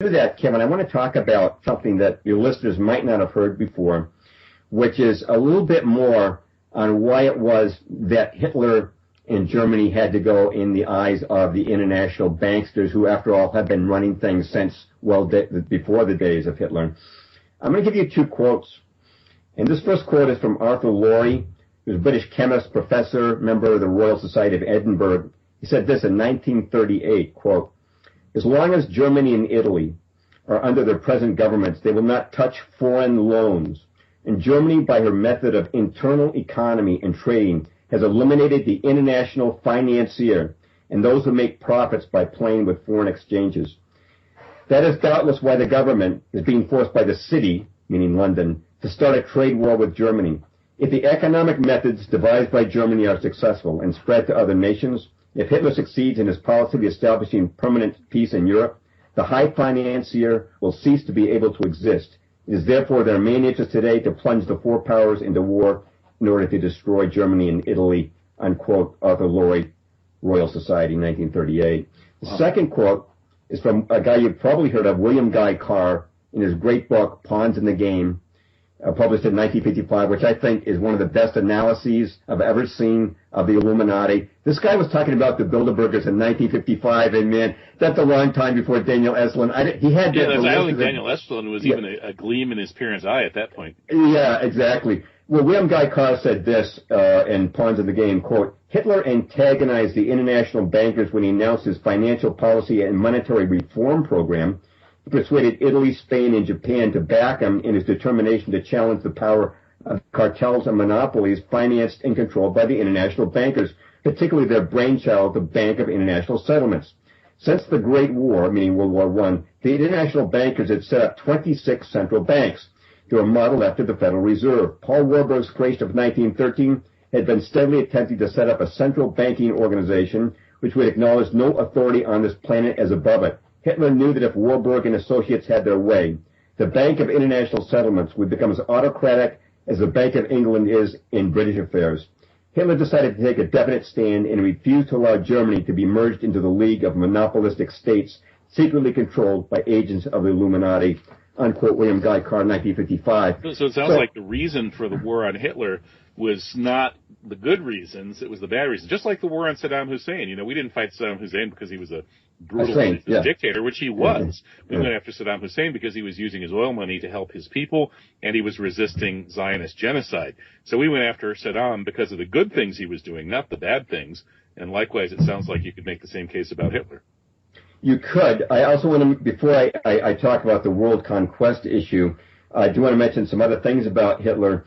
do that, Kevin, I want to talk about something that your listeners might not have heard before, which is a little bit more on why it was that Hitler and Germany had to go in the eyes of the international banksters who, after all, have been running things since, well, before the days of Hitler. I'm going to give you two quotes. And this first quote is from Arthur Laurie, who's a British chemist, professor, member of the Royal Society of Edinburgh. He said this in 1938, quote, "As long as Germany and Italy are under their present governments, they will not touch foreign loans. And Germany, by her method of internal economy and trading, has eliminated the international financier and those who make profits by playing with foreign exchanges. That is doubtless why the government is being forced by the city, meaning London, to start a trade war with Germany. If the economic methods devised by Germany are successful and spread to other nations, if Hitler succeeds in his policy of establishing permanent peace in Europe, the high financier will cease to be able to exist. It is therefore their main interest today to plunge the four powers into war in order to destroy Germany and Italy," unquote, Arthur Laurie, Royal Society, 1938. The second quote is from a guy you've probably heard of, William Guy Carr, in his great book, Pawns in the Game, published in 1955, which I think is one of the best analyses I've ever seen of the Illuminati. This guy was talking about the Bilderbergers in 1955, and man, that's a long time before Daniel Estlund. I don't think Daniel Estlund was even a gleam in his parents' eye at that point. Yeah, exactly. Well, William Guy Carr said this in Pawns in the Game, quote, "Hitler antagonized the international bankers when he announced his financial policy and monetary reform program. He persuaded Italy, Spain, and Japan to back him in his determination to challenge the power of cartels and monopolies financed and controlled by the international bankers, particularly their brainchild, the Bank of International Settlements. Since the Great War, meaning World War I, the international bankers had set up 26 central banks. They were modeled after the Federal Reserve. Paul Warburg's creation of 1913 had been steadily attempting to set up a central banking organization which would acknowledge no authority on this planet as above it. Hitler knew that if Warburg and associates had their way, the Bank of International Settlements would become as autocratic as the Bank of England is in British affairs. Hitler decided to take a definite stand and refused to allow Germany to be merged into the League of Monopolistic States secretly controlled by agents of the Illuminati," unquote, William Guy Carr, 1955. So it sounds like the reason for the war on Hitler was not the good reasons, it was the bad reasons. Just like the war on Saddam Hussein. You know, we didn't fight Saddam Hussein because he was a brutal dictator, which he was. We went after Saddam Hussein because he was using his oil money to help his people, and he was resisting Zionist genocide. So we went after Saddam because of the good things he was doing, not the bad things. And likewise, it sounds like you could make the same case about Hitler. You could. I also want to, before I talk about the world conquest issue, I do want to mention some other things about Hitler.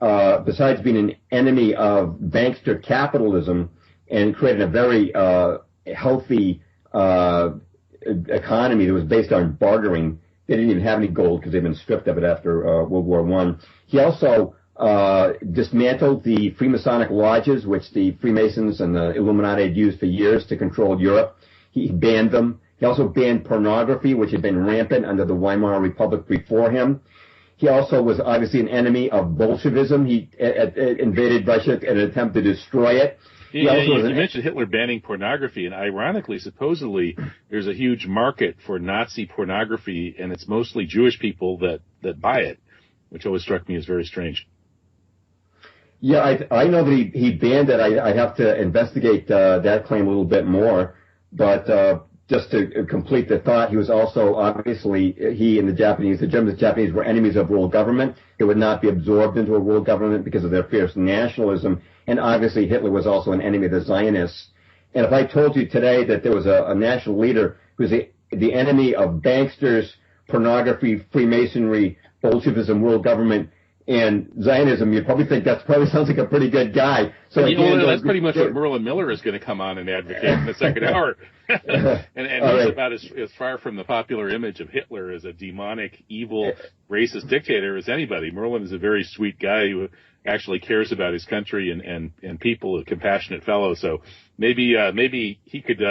Besides being an enemy of bankster capitalism and creating a very healthy economy that was based on bartering, they didn't even have any gold because they'd been stripped of it after World War I. He also dismantled the Freemasonic lodges, which the Freemasons and the Illuminati had used for years to control Europe. He banned them. He also banned pornography, which had been rampant under the Weimar Republic before him. He also was obviously an enemy of Bolshevism. He invaded Russia in an attempt to destroy it. You mentioned Hitler banning pornography, and ironically, supposedly, there's a huge market for Nazi pornography, and it's mostly Jewish people that buy it, which always struck me as very strange. Yeah, I know that he banned it. I have to investigate that claim a little bit more. But just to complete the thought, he was also, obviously, he and the Germans and Japanese were enemies of world government. They would not be absorbed into a world government because of their fierce nationalism. And obviously, Hitler was also an enemy of the Zionists. And if I told you today that there was a national leader who's the enemy of banksters, pornography, Freemasonry, Bolshevism, world government, and Zionism, you'd probably think that probably sounds like a pretty good guy. So that's pretty much what Merlin Miller is going to come on and advocate in the second hour. and he's about as far from the popular image of Hitler as a demonic, evil, racist dictator as anybody. Merlin is a very sweet guy who actually cares about his country and people, a compassionate fellow. So maybe he could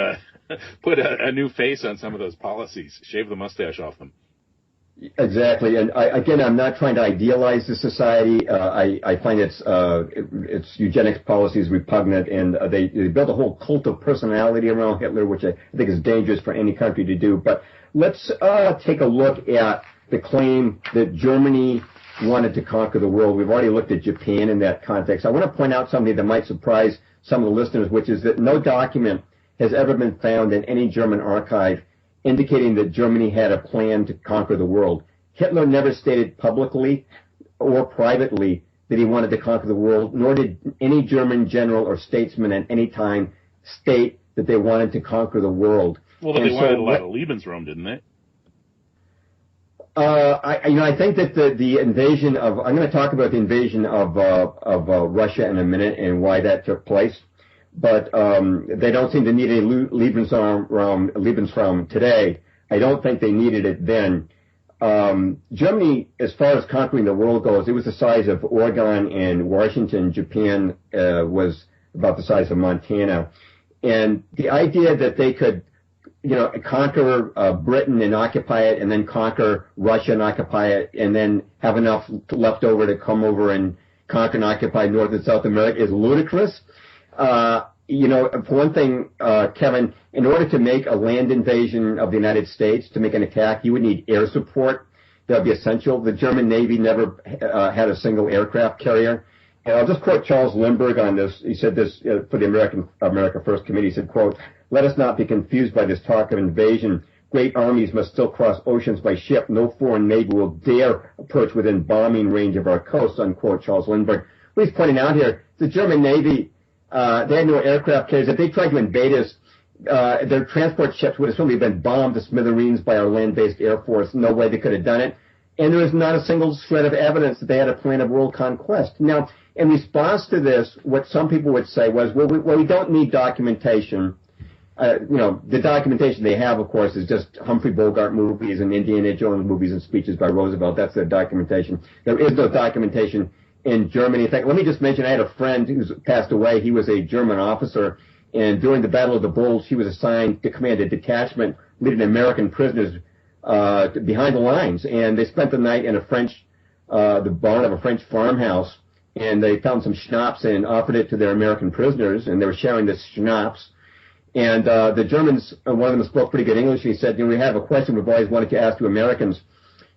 put a new face on some of those policies, shave the mustache off them. Exactly, and I'm not trying to idealize the society. I find its eugenics policies repugnant, and they built a whole cult of personality around Hitler, which I think is dangerous for any country to do. But let's take a look at the claim that Germany wanted to conquer the world. We've already looked at Japan in that context. I want to point out something that might surprise some of the listeners, which is that no document has ever been found in any German archive indicating that Germany had a plan to conquer the world. Hitler never stated publicly or privately that he wanted to conquer the world, nor did any German general or statesman at any time state that they wanted to conquer the world. Well, but they wanted a lot of Lebensraum, didn't they? I think that the invasion of, I'm going to talk about the invasion of Russia in a minute and why that took place. But they don't seem to need any Lebensraum today. I don't think they needed it then. Germany, as far as conquering the world goes, it was the size of Oregon and Washington. Japan was about the size of Montana. And the idea that they could, conquer Britain and occupy it, and then conquer Russia and occupy it, and then have enough left over to come over and conquer and occupy North and South America is ludicrous. For one thing, Kevin, in order to make a land invasion of the United States, to make an attack, you would need air support. That would be essential. The German Navy never had a single aircraft carrier. And I'll just quote Charles Lindbergh on this. He said this for the America First Committee. He said, quote, "Let us not be confused by this talk of invasion. Great armies must still cross oceans by ship. No foreign navy will dare approach within bombing range of our coast," unquote, Charles Lindbergh. What he's pointing out here, the German Navy, they had no aircraft carriers. If they tried to invade us, their transport ships would have simply been bombed to smithereens by our land-based air force. No way they could have done it. And there is not a single shred of evidence that they had a plan of world conquest. Now, in response to this, what some people would say was, well, we don't need documentation. The documentation they have, of course, is just Humphrey Bogart movies and Indiana Jones movies and speeches by Roosevelt. That's their documentation. There is no documentation in Germany. In fact, let me just mention, I had a friend who's passed away. He was a German officer, and during the Battle of the Bulge, he was assigned to command a detachment leading American prisoners behind the lines, and they spent the night in the barn of a French farmhouse, and they found some schnapps and offered it to their American prisoners, and they were sharing this schnapps. And the Germans, one of them spoke pretty good English, and he said, we have a question we've always wanted to ask you Americans.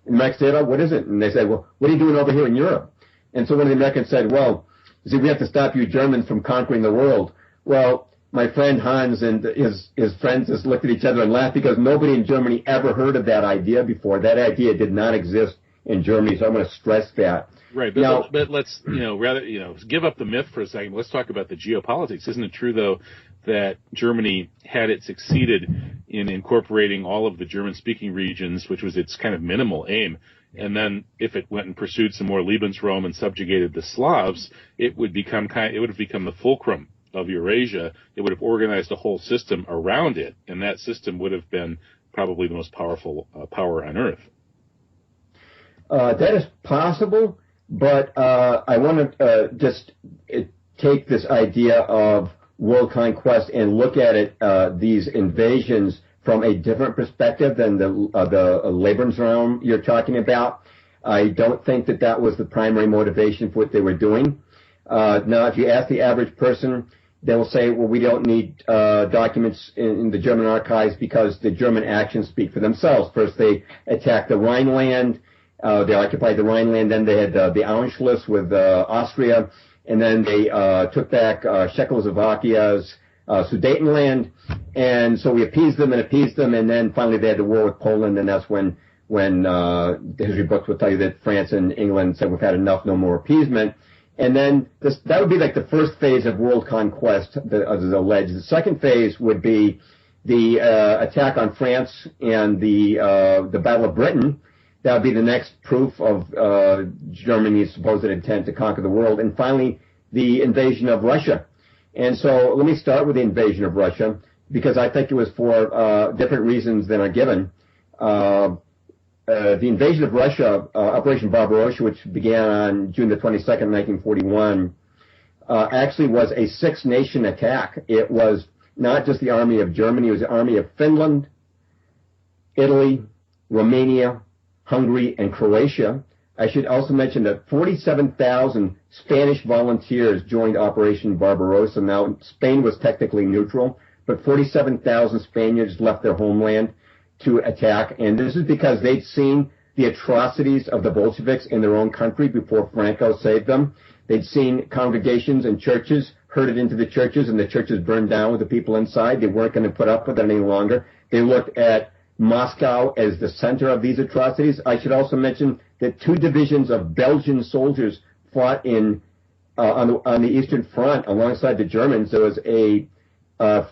And the Americans said, oh, what is it? And they said, well, what are you doing over here in Europe? And so one of the Americans said, well, we have to stop you Germans from conquering the world. Well, my friend Hans and his friends just looked at each other and laughed because nobody in Germany ever heard of that idea before. That idea did not exist in Germany, so I'm going to stress that. Right, but let's, give up the myth for a second. Let's talk about the geopolitics. Isn't it true, though, that Germany, had it succeeded in incorporating all of the German-speaking regions, which was its kind of minimal aim, and then if it went and pursued some more Lebensraum and subjugated the Slavs, it would have become the fulcrum of Eurasia. It would have organized a whole system around it, and that system would have been probably the most powerful power on Earth. That is possible, but I want to just take this idea of world conquest and look at it, these invasions, from a different perspective than the Lebensraum you're talking about. I don't think that was the primary motivation for what they were doing. Now, if you ask the average person, they will say, well, we don't need documents in the German archives because the German actions speak for themselves. First, they attacked the Rhineland. They occupied the Rhineland. Then they had the Anschluss with Austria. And then they took back Czechoslovakia's Sudetenland. And so we appeased them. And then finally they had the war with Poland. And that's when the history books will tell you that France and England said, we've had enough, no more appeasement. And then that would be like the first phase of world conquest, as is alleged. The second phase would be the attack on France and the Battle of Britain. That would be the next proof of Germany's supposed intent to conquer the world. And finally, the invasion of Russia. And so let me start with the invasion of Russia, because I think it was for different reasons than are given. The invasion of Russia, Operation Barbarossa, which began on June the 22nd, 1941, actually was a six-nation attack. It was not just the army of Germany, it was the army of Finland, Italy, Romania, Hungary, and Croatia. I should also mention that 47,000 Spanish volunteers joined Operation Barbarossa. Now, Spain was technically neutral, but 47,000 Spaniards left their homeland to attack, and this is because they'd seen the atrocities of the Bolsheviks in their own country before Franco saved them. They'd seen congregations and churches herded into the churches, and the churches burned down with the people inside. They weren't going to put up with it any longer. They looked at Moscow as the center of these atrocities. I should also mention that 2 divisions of Belgian soldiers fought on the Eastern Front alongside the Germans. There was a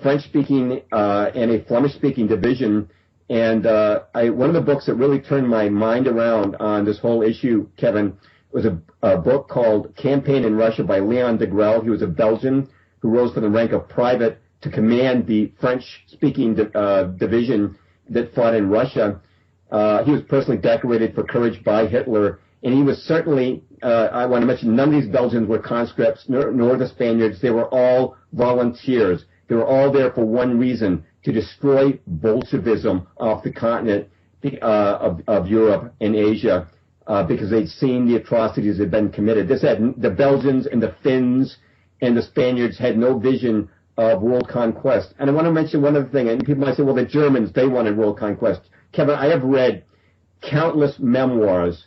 French-speaking and a Flemish-speaking division. And one of the books that really turned my mind around on this whole issue, Kevin, was a book called Campaign in Russia by Leon Degrelle. He was a Belgian who rose from the rank of private to command the French-speaking division that fought in Russia. He was personally decorated for courage by Hitler, and he was certainly, I want to mention, none of these Belgians were conscripts, nor the Spaniards. They were all volunteers. They were all there for one reason, to destroy Bolshevism off the continent of Europe and Asia, because they'd seen the atrocities that had been committed. The Belgians and the Finns and the Spaniards had no vision of world conquest. And I want to mention one other thing, and people might say, well, the Germans, they wanted world conquest. Kevin, I have read countless memoirs,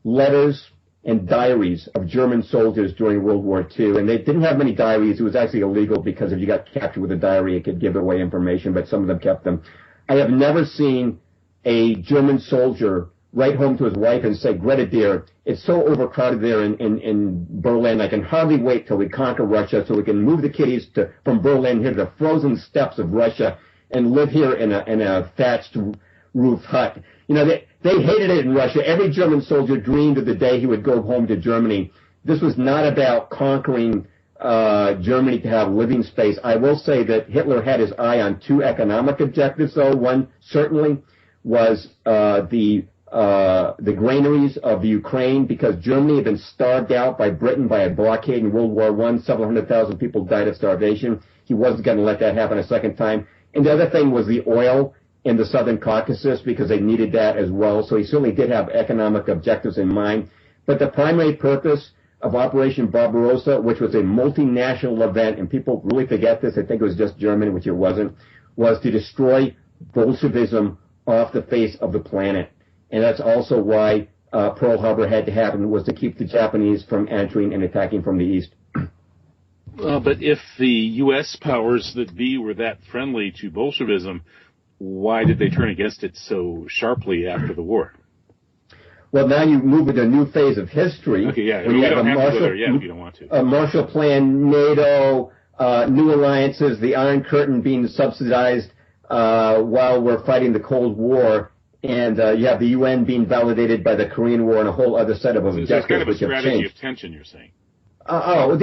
letters, and diaries of German soldiers during World War II, and they didn't have many diaries. It was actually illegal, because if you got captured with a diary, it could give away information, but some of them kept them. I have never seen a German soldier write home to his wife and say, Greta dear, it's so overcrowded there in Berlin, I can hardly wait till we conquer Russia so we can move the kiddies from Berlin here to the frozen steppes of Russia and live here in a thatched roof hut. You know, they hated it in Russia. Every German soldier dreamed of the day he would go home to Germany. This was not about conquering Germany to have living space. I will say that Hitler had his eye on 2 economic objectives, though. One certainly was the granaries of the Ukraine, because Germany had been starved out by Britain by a blockade in World War I. Several 100,000 people died of starvation. He wasn't going to let that happen a second time. And the other thing was the oil in the Southern Caucasus, because they needed that as well. So he certainly did have economic objectives in mind. But the primary purpose of Operation Barbarossa, which was a multinational event, and people really forget this, I think it was just Germany, which it wasn't, was to destroy Bolshevism off the face of the planet. And that's also why Pearl Harbor had to happen, was to keep the Japanese from entering and attacking from the east. But if the U.S. powers that be were that friendly to Bolshevism, why did they turn against it so sharply after the war? Well, now you move into a new phase of history. Okay, yeah. We don't have to go there yet if you don't want to. A Marshall Plan, NATO, new alliances, the Iron Curtain being subsidized while we're fighting the Cold War, and you have the UN being validated by the Korean War and a whole other set of objectives. So it's kind of a strategy of tension, you're saying. The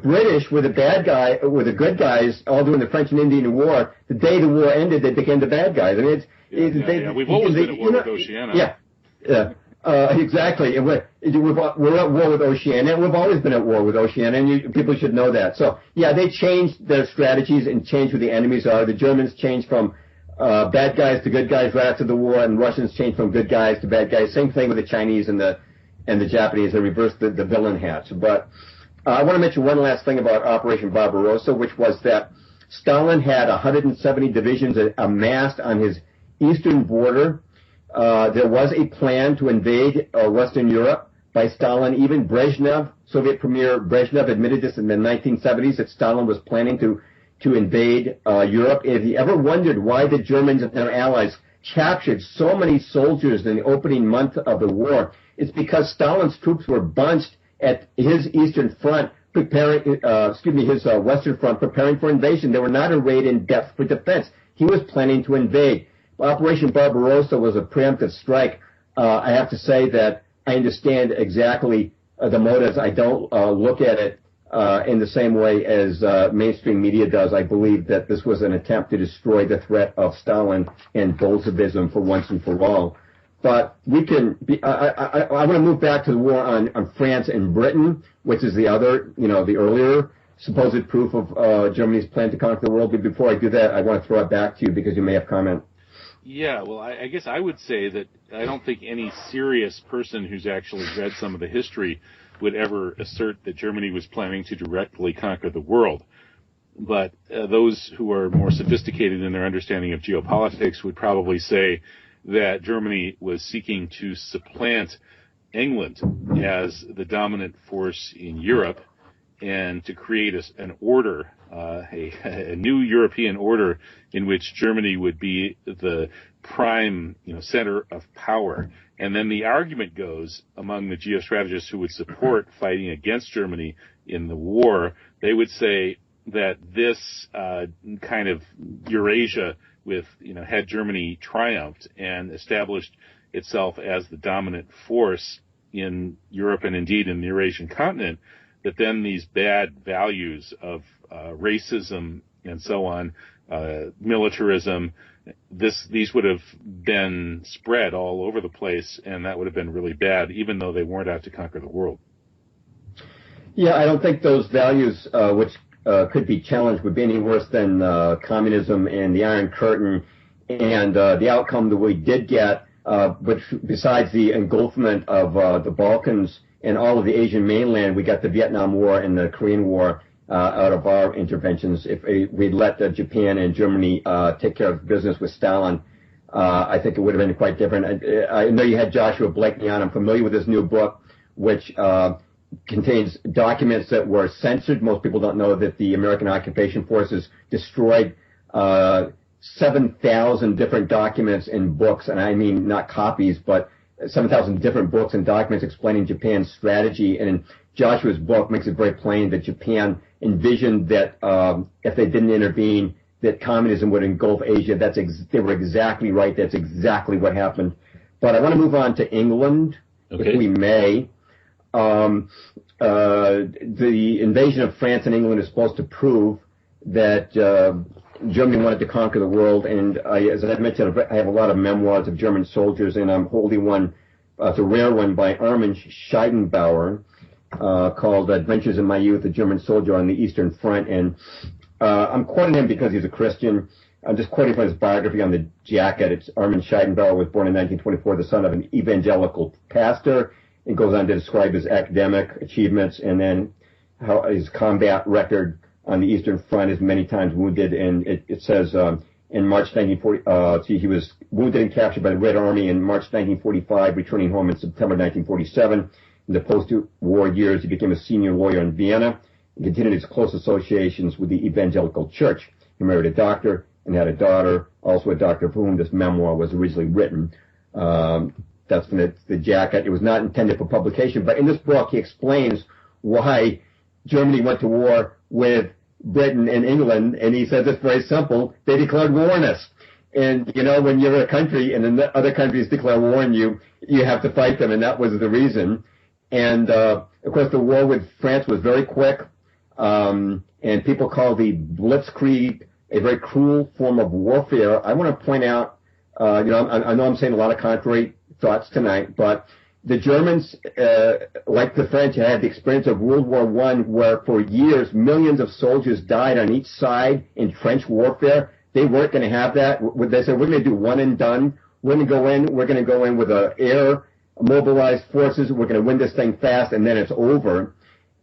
British were the bad guy, were the good guys, all during the French and Indian War. The day the war ended, they became the bad guys. I mean, we've always been at war with Oceania. Yeah, exactly. And we're at war with Oceania, and we've always been at war with Oceania, and people should know that. So, yeah, they changed their strategies and changed who the enemies are. The Germans changed from bad guys to good guys right after the war, and Russians changed from good guys to bad guys. Same thing with the Chinese and the Japanese. They reversed the villain hats. But I want to mention one last thing about Operation Barbarossa, which was that Stalin had 170 divisions amassed on his eastern border. There was a plan to invade Western Europe by Stalin. Even Brezhnev, Soviet Premier Brezhnev, admitted this in the 1970s, that Stalin was planning to invade Europe. If he ever wondered why the Germans and their allies captured so many soldiers in the opening month of the war, it's because Stalin's troops were bunched at his eastern front, his western front, preparing for invasion. They were not arrayed in depth for defense. He was planning to invade. Operation Barbarossa was a preemptive strike. I have to say that I understand exactly the motives. I don't look at it in the same way as mainstream media does. I believe that this was an attempt to destroy the threat of Stalin and Bolshevism for once and for all. But we can I want to move back to the war on France and Britain, which is the other, the earlier supposed proof of Germany's plan to conquer the world. But before I do that, I want to throw it back to you because you may have comment. Yeah, well, I guess I would say that I don't think any serious person who's actually read some of the history would ever assert that Germany was planning to directly conquer the world. But those who are more sophisticated in their understanding of geopolitics would probably say that Germany was seeking to supplant England as the dominant force in Europe and to create an order, a new European order in which Germany would be the prime, center of power. And then the argument goes among the geostrategists who would support fighting against Germany in the war, they would say that this kind of Eurasia had Germany triumphed and established itself as the dominant force in Europe and indeed in the Eurasian continent, that then these bad values of racism and so on, militarism, these would have been spread all over the place, and that would have been really bad, even though they weren't out to conquer the world. Yeah, I don't think those values, which could be challenged, would be any worse than communism and the Iron Curtain, and the outcome that we did get, which besides the engulfment of the Balkans and all of the Asian mainland, we got the Vietnam War and the Korean War out of our interventions. If we'd let Japan and Germany take care of business with Stalin, I think it would have been quite different. I know you had Joshua Blakeney on. I'm familiar with his new book, which contains documents that were censored. Most people don't know that the American occupation forces destroyed 7,000 different documents and books, and I mean not copies, but 7,000 different books and documents explaining Japan's strategy. And in Joshua's book makes it very plain that Japan envisioned that if they didn't intervene, that communism would engulf Asia. They were exactly right. That's exactly what happened. But I want to move on to England, if we may. The invasion of France and England is supposed to prove that Germany wanted to conquer the world, and as I mentioned, I have a lot of memoirs of German soldiers, and I'm holding one, it's a rare one by Armin Scheidenbauer, called Adventures in My Youth, a German Soldier on the Eastern Front, and I'm quoting him because he's a Christian. I'm just quoting from his biography on the jacket. It's Armin Scheidenbauer was born in 1924, the son of an evangelical pastor. It goes on to describe his academic achievements and then how his combat record on the Eastern Front is many times wounded. And it says in March 1940, he was wounded and captured by the Red Army in March 1945, returning home in September 1947. In the post-war years, he became a senior lawyer in Vienna and continued his close associations with the evangelical church. He married a doctor and had a daughter, also a doctor for whom this memoir was originally written. That's from the jacket. It was not intended for publication, but in this book he explains why Germany went to war with Britain and England, and he says it's very simple. They declared war on us. And, when you're a country and then other countries declare war on you, you have to fight them, and that was the reason. And, of course, the war with France was very quick, and people call the Blitzkrieg a very cruel form of warfare. I want to point out, I know I'm saying a lot of contrary thoughts tonight, but the Germans, like the French, had the experience of World War I, where for years millions of soldiers died on each side in trench warfare. They weren't going to have that. They said, we're going to do one and done. We're going to go in with air mobilized forces. We're going to win this thing fast, and then it's over.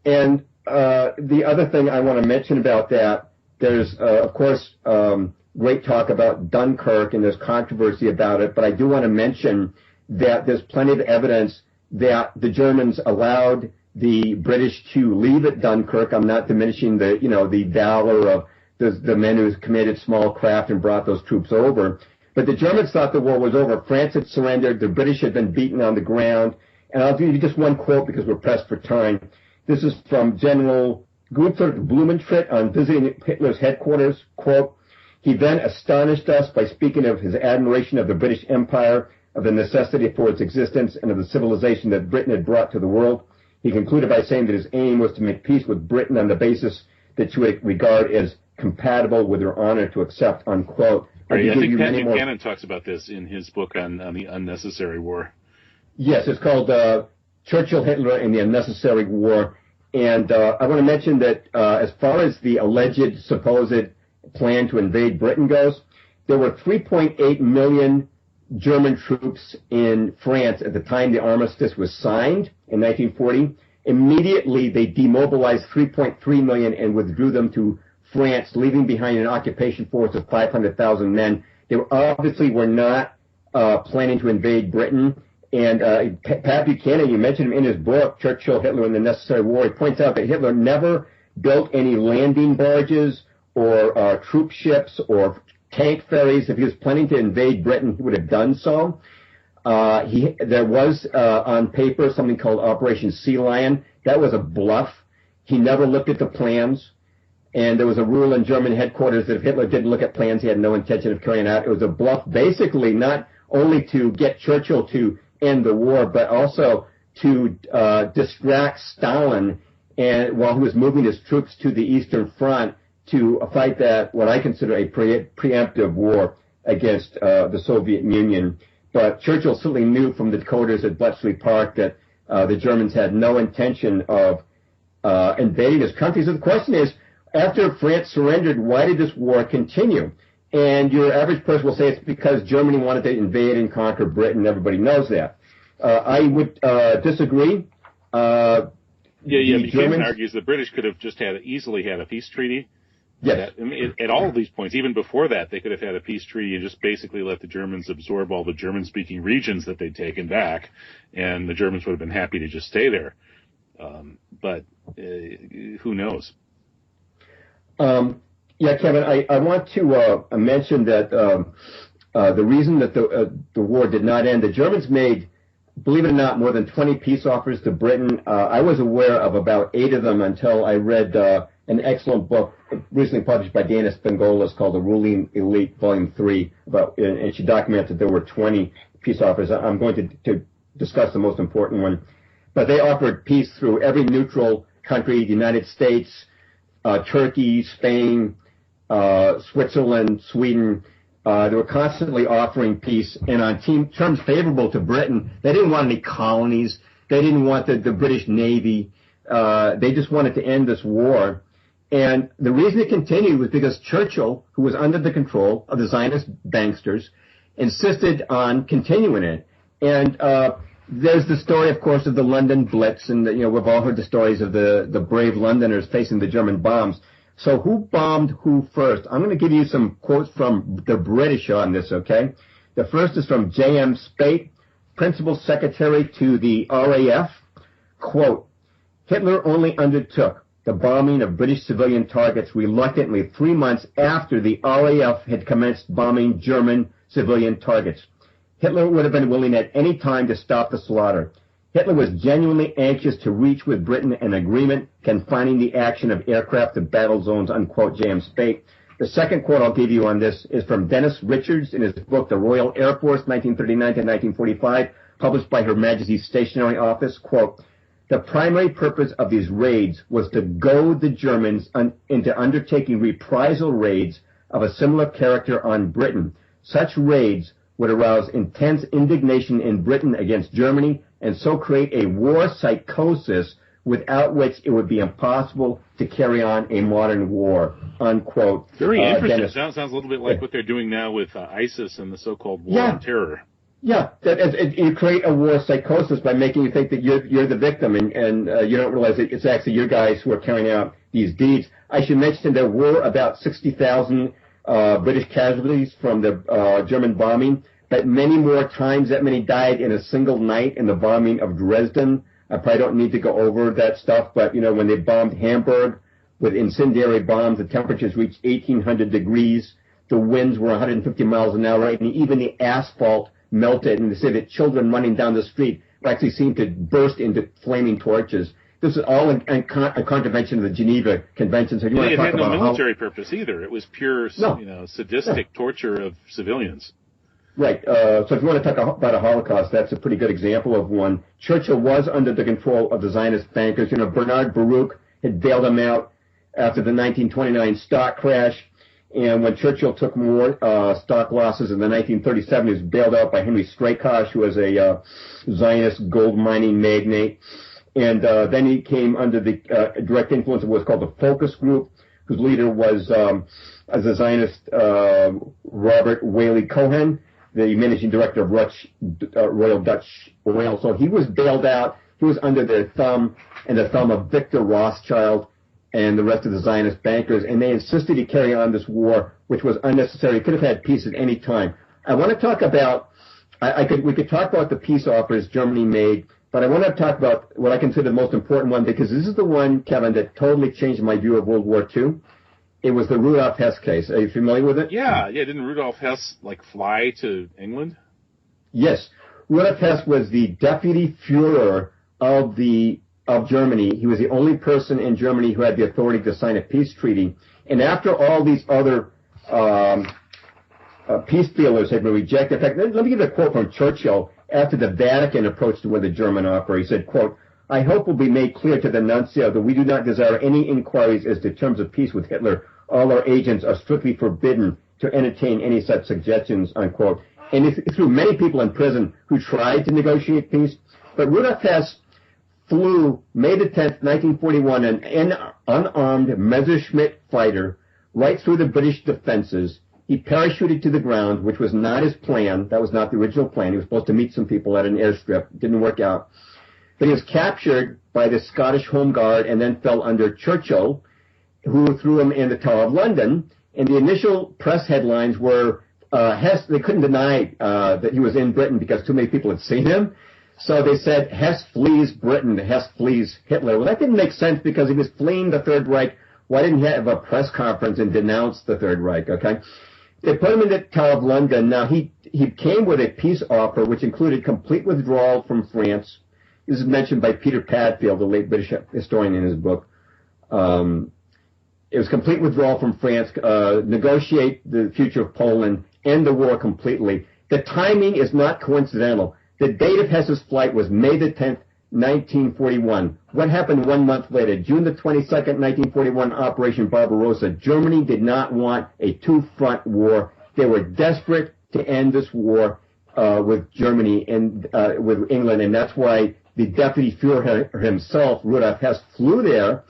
And the other thing I want to mention about that, there's, of course, great talk about Dunkirk, and there's controversy about it, but I do want to mention that there's plenty of evidence that the Germans allowed the British to leave at Dunkirk. I'm not diminishing the valor of the men who committed small craft and brought those troops over. But the Germans thought the war was over. France had surrendered. The British had been beaten on the ground. And I'll give you just one quote because we're pressed for time. This is from General Gunther Blumentritt on visiting Hitler's headquarters. Quote, he then astonished us by speaking of his admiration of the British Empire, of the necessity for its existence, and of the civilization that Britain had brought to the world. He concluded by saying that his aim was to make peace with Britain on the basis that you would regard as compatible with your honor to accept, unquote. Right, I think Pat Buchanan talks about this in his book on the unnecessary war. Yes, it's called Churchill, Hitler, and the Unnecessary War. And I want to mention that as far as the alleged, supposed plan to invade Britain goes, there were 3.8 million German troops in France at the time the armistice was signed in 1940. Immediately, they demobilized 3.3 million and withdrew them to France, leaving behind an occupation force of 500,000 men. They obviously were not planning to invade Britain. And Pat Buchanan, you mentioned him in his book, Churchill, Hitler, and the Necessary War. He points out that Hitler never built any landing barges or troop ships or tank ferries. If he was planning to invade Britain, he would have done so. There was on paper something called Operation Sea Lion. That was a bluff. He never looked at the plans. And there was a rule in German headquarters that if Hitler didn't look at plans, he had no intention of carrying out. It was a bluff, basically not only to get Churchill to end the war, but also to distract Stalin and while he was moving his troops to the Eastern Front to fight that, what I consider a preemptive war against the Soviet Union. But Churchill certainly knew from the decoders at Bletchley Park that the Germans had no intention of invading his country. So the question is, after France surrendered, why did this war continue? And your average person will say it's because Germany wanted to invade and conquer Britain. Everybody knows that. I would disagree. Buchanan argues the British could have just easily had a peace treaty. Yes. At all of these points, even before that, they could have had a peace treaty and just basically let the Germans absorb all the German-speaking regions that they'd taken back, and the Germans would have been happy to just stay there. But who knows? Kevin, I want to mention that the reason that the war did not end, the Germans made, believe it or not, more than 20 peace offers to Britain. I was aware of about 8 of them until I read an excellent book recently published by Dana Spangolas called The Ruling Elite, Volume 3, and she documented there were 20 peace offers. I'm going to discuss the most important one. But they offered peace through every neutral country, the United States, Turkey, Spain, Switzerland, Sweden. They were constantly offering peace, and on terms favorable to Britain. They didn't want any colonies. They didn't want the British Navy. They just wanted to end this war. And the reason it continued was because Churchill, who was under the control of the Zionist banksters, insisted on continuing it. And there's the story, of course, of the London Blitz, and we've all heard the stories of the brave Londoners facing the German bombs. So who bombed who first? I'm going to give you some quotes from the British on this, okay? The first is from J.M. Spate, Principal Secretary to the RAF. Quote, Hitler only undertook the bombing of British civilian targets reluctantly 3 months after the RAF had commenced bombing German civilian targets. Hitler would have been willing at any time to stop the slaughter. Hitler was genuinely anxious to reach with Britain an agreement confining the action of aircraft to battle zones, unquote, J.M. Spate. The second quote I'll give you on this is from Dennis Richards in his book, The Royal Air Force, 1939 to 1945, published by Her Majesty's Stationery Office. Quote, the primary purpose of these raids was to goad the Germans into undertaking reprisal raids of a similar character on Britain. Such raids would arouse intense indignation in Britain against Germany and so create a war psychosis without which it would be impossible to carry on a modern war, unquote. Very interesting. Sounds a little bit like what they're doing now with ISIS and the so-called war on terror. Yeah, you create a war psychosis by making you think that you're the victim, and you don't realize that it's actually your guys who are carrying out these deeds. I should mention there were about 60,000 British casualties from the German bombing, but many more times that many died in a single night in the bombing of Dresden. I probably don't need to go over that stuff, but when they bombed Hamburg with incendiary bombs, the temperatures reached 1,800 degrees. The winds were 150 miles an hour, and even the asphalt melted, and they say that children running down the street actually seemed to burst into flaming torches. This is all in contravention of the Geneva Convention. So you want to talk about it had no military purpose either. It was pure, sadistic torture of civilians. Right. So if you want to talk about a Holocaust, that's a pretty good example of one. Churchill was under the control of the Zionist bankers. Bernard Baruch had bailed him out after the 1929 stock crash. And when Churchill took more stock losses in the 1937, he was bailed out by Henry Strakosch, who was a Zionist gold mining magnate. And then he came under the direct influence of what's called the Focus Group, whose leader was as a Zionist Robert Whaley Cohen, the managing director of Royal Dutch Oil. So he was bailed out. He was under their thumb and the thumb of Victor Rothschild and the rest of the Zionist bankers, and they insisted he carry on this war, which was unnecessary. He could have had peace at any time. I want to talk about, we could talk about the peace offers Germany made, but I want to talk about what I consider the most important one, because this is the one, Kevin, that totally changed my view of World War II. It was the Rudolf Hess case. Are you familiar with it? Yeah. Didn't Rudolf Hess, fly to England? Yes. Rudolf Hess was the deputy Führer of Germany. He was the only person in Germany who had the authority to sign a peace treaty. And after all these other peace dealers had been rejected, in fact, let me give a quote from Churchill after the Vatican approached him with a German offer. He said, quote, "I hope will be made clear to the nuncio that we do not desire any inquiries as to terms of peace with Hitler. All our agents are strictly forbidden to entertain any such suggestions," unquote. And it threw many people in prison who tried to negotiate peace. But Rudolf Hess flew May the 10th, 1941, an unarmed Messerschmitt fighter right through the British defenses. He parachuted to the ground, which was not his plan. That was not the original plan. He was supposed to meet some people at an airstrip. It didn't work out. But he was captured by the Scottish Home Guard and then fell under Churchill, who threw him in the Tower of London. And the initial press headlines were Hess. They couldn't deny that he was in Britain because too many people had seen him. So they said, Hess flees Britain, Hess flees Hitler. Well, that didn't make sense because he was fleeing the Third Reich. Why didn't he have a press conference and denounce the Third Reich, okay? They put him in the Tower of London. Now, he came with a peace offer which included complete withdrawal from France. This is mentioned by Peter Padfield, the late British historian, in his book. It was complete withdrawal from France, negotiate the future of Poland, end the war completely. The timing is not coincidental. The date of Hess's flight was May the 10th, 1941. What happened 1 month later? June the 22nd, 1941, Operation Barbarossa. Germany did not want a two-front war. They were desperate to end this war with Germany and with England, and that's why the deputy Führer himself, Rudolf Hess, flew there.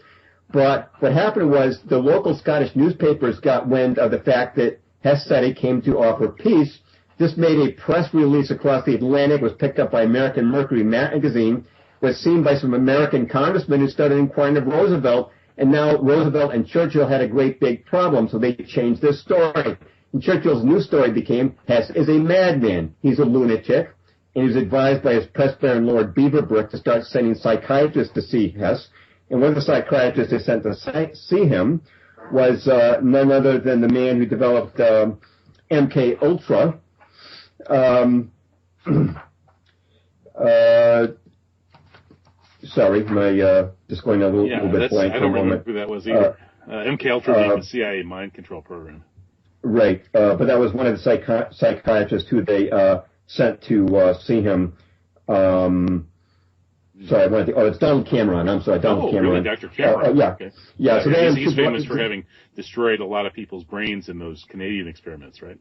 But what happened was the local Scottish newspapers got wind of the fact that Hess said he came to offer peace. This made a press release across the Atlantic, was picked up by American Mercury magazine, was seen by some American congressmen who started inquiring of Roosevelt, and now Roosevelt and Churchill had a great big problem, so they changed their story. And Churchill's new story became, Hess is a madman. He's a lunatic, and he was advised by his press baron, Lord Beaverbrook, to start sending psychiatrists to see Hess. And one of the psychiatrists they sent to see him was none other than the man who developed MK Ultra. Sorry, my just going a little bit blank for a moment. I don't remember who that was either. MK Ultra being the CIA mind control program. Right, but that was one of the psychiatrists who they sent to see him. Sorry, it's Donald Cameron. I'm sorry, Donald Cameron. Really, Dr. Cameron? Yeah. Okay. Yeah. So he's famous for having destroyed a lot of people's brains in those Canadian experiments, right?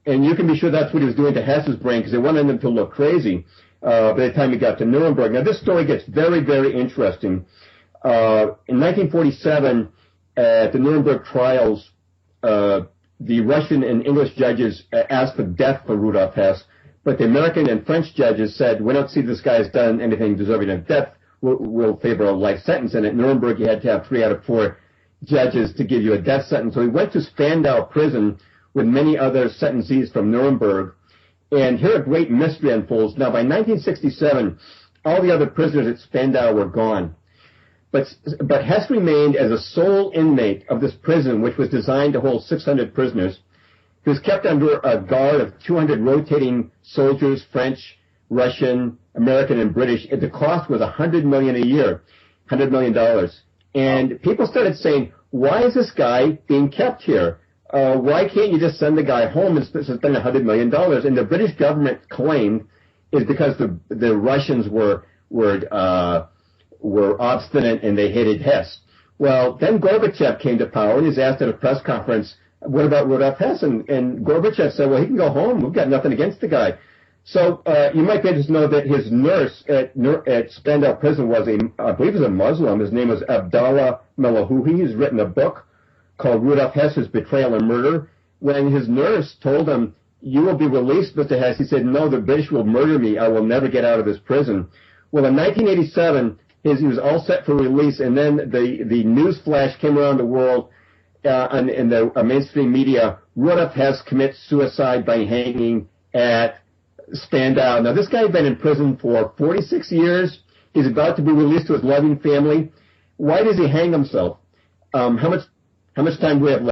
And you can be sure that's what he was doing to Hess's brain, because they wanted him to look crazy by the time he got to Nuremberg. Now, this story gets very, very interesting. In 1947, at the Nuremberg trials, the Russian and English judges asked for death for Rudolf Hess, but the American and French judges said, we don't see this guy has done anything deserving of death. We'll favor a life sentence. And at Nuremberg, you had to have 3 out of 4 judges to give you a death sentence. So he went to Spandau prison with many other sentencees from Nuremberg. And here a great mystery unfolds. Now, by 1967, all the other prisoners at Spandau were gone. But Hess remained as a sole inmate of this prison, which was designed to hold 600 prisoners. He was kept under a guard of 200 rotating soldiers, French, Russian, American, and British. The cost was $100 million a year, $100 million. And people started saying, why is this guy being kept here? Why can't you just send the guy home and spend $100 million? And the British government claimed is because the Russians were obstinate and they hated Hess. Well, then Gorbachev came to power and he was asked at a press conference, what about Rudolf Hess? And Gorbachev said, well, he can go home. We've got nothing against the guy. So you might be interested to know that his nurse at Spandau prison was I believe he was a Muslim. His name was Abdallah Melahuhi. He's written a book called Rudolf Hess's Betrayal and Murder. When his nurse told him, "You will be released, Mr. Hess," he said, "No, the British will murder me. I will never get out of this prison." Well, in 1987, he was all set for release, and then the news flash came around the world in the mainstream media. Rudolf Hess commits suicide by hanging at Spandau. Now, this guy had been in prison for 46 years. He's about to be released to his loving family. Why does he hang himself? How much time do we have left?